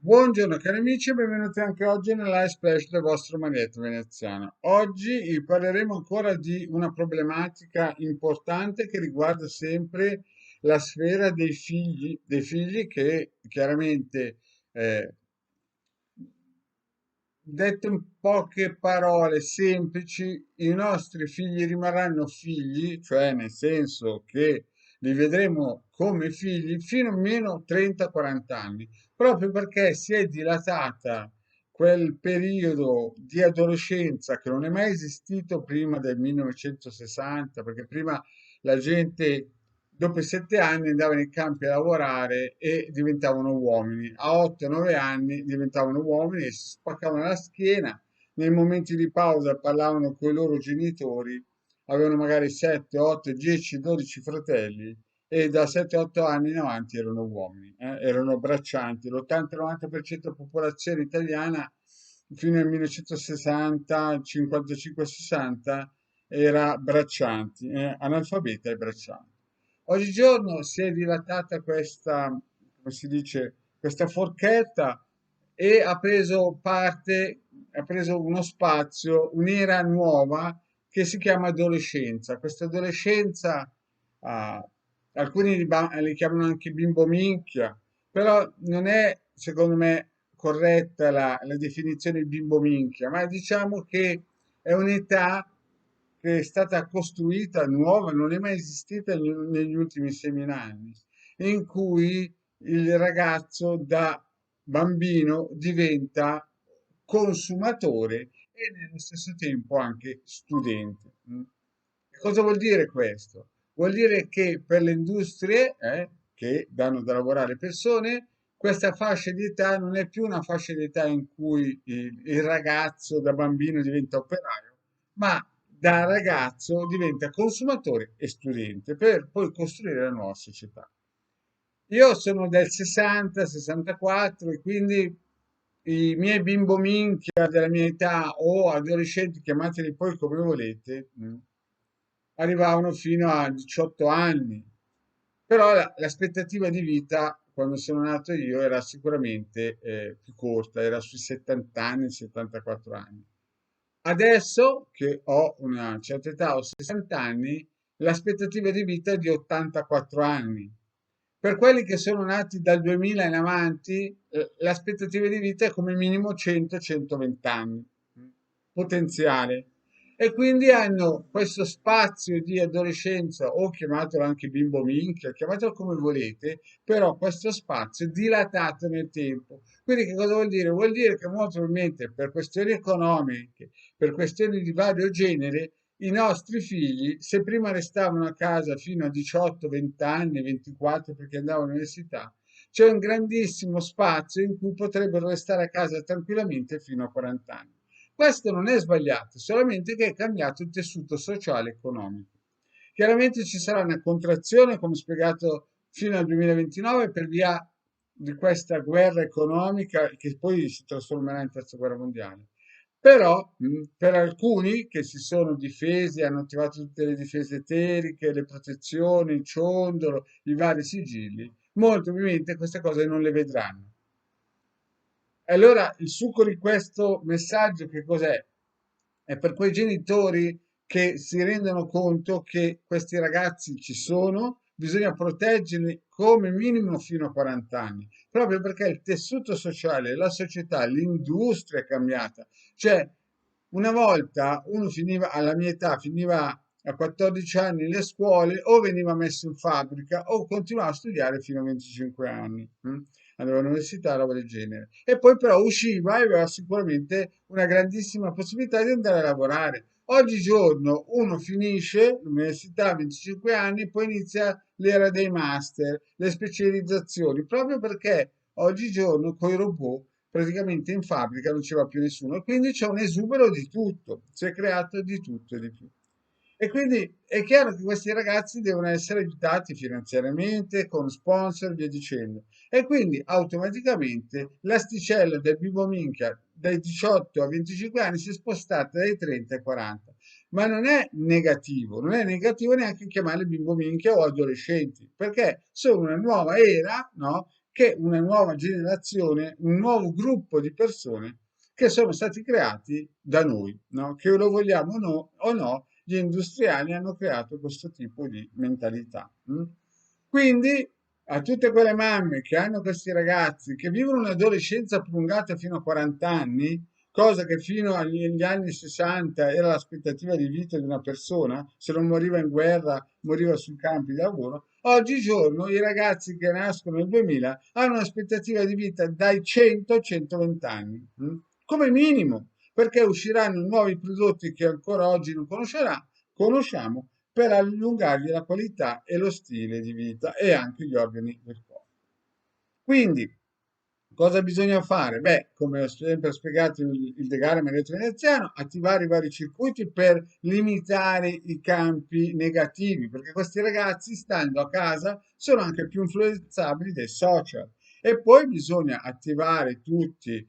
Buongiorno cari amici e benvenuti anche oggi nella live splash del vostro Marietto Veneziano. Oggi parleremo ancora di una problematica importante che riguarda sempre la sfera dei figli che chiaramente, eh, detto in poche parole semplici, i nostri figli rimarranno figli, cioè nel senso che li vedremo come figli fino a meno 30-40 anni, proprio perché si è dilatata quel periodo di adolescenza che non è mai esistito prima del 1960, perché prima la gente dopo i 7 anni andava nei campi a lavorare e diventavano uomini. A 8-9 anni diventavano uomini e si spaccavano la schiena. Nei momenti di pausa parlavano con i loro genitori, avevano magari 7, 8, 10, 12 fratelli e da 7-8 anni in avanti erano uomini, erano braccianti. L'80-90% della popolazione italiana fino al 1960, 55-60 era braccianti, analfabeta e braccianti. Oggigiorno si è dilatata questa, come si dice, questa forchetta e ha preso uno spazio, un'era nuova che si chiama adolescenza. Questa adolescenza, ah, alcuni li chiamano anche bimbo minchia, però non è, secondo me, corretta la definizione bimbo minchia, ma diciamo che è un'età che è stata costruita nuova, non è mai esistita negli ultimi 6.000 anni, in cui il ragazzo da bambino diventa consumatore e nello stesso tempo anche studente. Che cosa vuol dire questo? Vuol dire che per le industrie, che danno da lavorare persone, questa fascia di età non è più una fascia di età in cui il ragazzo da bambino diventa operaio, ma da ragazzo diventa consumatore e studente per poi costruire la nuova società. Io sono del 60-64 e quindi i miei bimbo minchia della mia età o adolescenti, chiamateli poi come volete, arrivavano fino a 18 anni. Però l'aspettativa di vita quando sono nato io era sicuramente più corta, era sui 70 anni, 74 anni. Adesso che ho una certa età, ho 60 anni, l'aspettativa di vita è di 84 anni. Per quelli che sono nati dal 2000 in avanti, l'aspettativa di vita è come minimo 100-120 anni potenziale. E quindi hanno questo spazio di adolescenza, o chiamatelo anche bimbo minchia, chiamatelo come volete, però questo spazio dilatato nel tempo. Quindi che cosa vuol dire? Vuol dire che molto probabilmente per questioni economiche, per questioni di vario genere, i nostri figli, se prima restavano a casa fino a 18-20 anni, 24 perché andavano all'università, c'è un grandissimo spazio in cui potrebbero restare a casa tranquillamente fino a 40 anni. Questo non è sbagliato, solamente che è cambiato il tessuto sociale e economico. Chiaramente ci sarà una contrazione, come spiegato, fino al 2029 per via di questa guerra economica che poi si trasformerà in terza guerra mondiale. Però per alcuni che si sono difesi, hanno attivato tutte le difese eteriche, le protezioni, il ciondolo, i vari sigilli, molto probabilmente queste cose non le vedranno. E allora il succo di questo messaggio che cos'è? È per quei genitori che si rendono conto che questi ragazzi ci sono, bisogna proteggerli come minimo fino a 40 anni, proprio perché il tessuto sociale, la società, l'industria è cambiata. Cioè, una volta uno finiva, alla mia età, finiva a 14 anni le scuole o veniva messo in fabbrica o continuava a studiare fino a 25 anni. Andava all'università, roba del genere. E poi però usciva e aveva sicuramente una grandissima possibilità di andare a lavorare. Oggigiorno uno finisce l'università a 25 anni, poi inizia l'era dei master, le specializzazioni, proprio perché oggigiorno con i robot praticamente in fabbrica non ci va più nessuno e quindi c'è un esubero di tutto, si è creato di tutto e di più. E quindi è chiaro che questi ragazzi devono essere aiutati finanziariamente, con sponsor, via dicendo. E quindi automaticamente l'asticella del bimbo minchia dai 18 a 25 anni si è spostata dai 30 ai 40. Ma non è negativo, non è negativo neanche chiamarli bimbo minchia o adolescenti, perché sono una nuova era, no? che una nuova generazione, un nuovo gruppo di persone che sono stati creati da noi, no? Che lo vogliamo o no, gli industriali hanno creato questo tipo di mentalità. Quindi a tutte quelle mamme che hanno questi ragazzi che vivono un'adolescenza prolungata fino a 40 anni, cosa che fino agli anni 60 era l'aspettativa di vita di una persona, se non moriva in guerra, moriva sui campi di lavoro. Oggigiorno i ragazzi che nascono nel 2000 hanno un'aspettativa di vita dai 100 ai 120 anni, come minimo, perché usciranno nuovi prodotti che ancora oggi non conosciamo per allungargli la qualità e lo stile di vita e anche gli organi del corpo. Quindi, cosa bisogna fare? Beh, come ho sempre spiegato il Degare Maledetto Veneziano, attivare i vari circuiti per limitare i campi negativi, perché questi ragazzi, stando a casa, sono anche più influenzabili dai social. E poi bisogna attivare tutti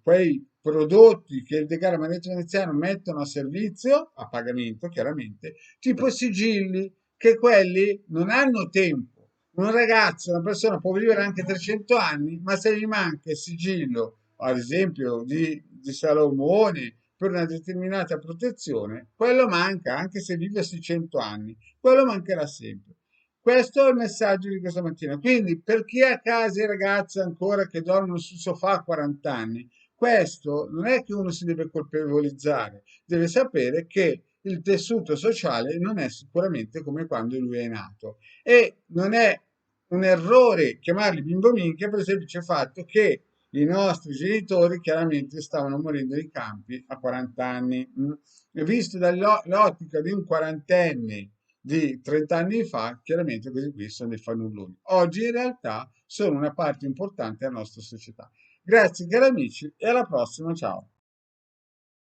quei prodotti che il Degare Maledetto Veneziano mettono a servizio, a pagamento chiaramente, tipo sigilli, che quelli non hanno tempo. Un ragazzo, una persona può vivere anche 300 anni, ma se gli manca il sigillo, ad esempio di Salomone, per una determinata protezione, quello manca, anche se vive 600 anni, quello mancherà sempre. Questo è il messaggio di questa mattina. Quindi, per chi ha a casa i ragazzi ancora che dormono sul sofà a 40 anni, questo non è che uno si deve colpevolizzare, deve sapere che il tessuto sociale non è sicuramente come quando lui è nato e non è un errore chiamarli bimbo minchia per il semplice fatto che i nostri genitori chiaramente stavano morendo nei campi a 40 anni. E visto dall'ottica di un quarantenne di 30 anni fa, chiaramente questi qui sono dei fannulloni. Oggi in realtà sono una parte importante della nostra società. Grazie cari amici e alla prossima, ciao.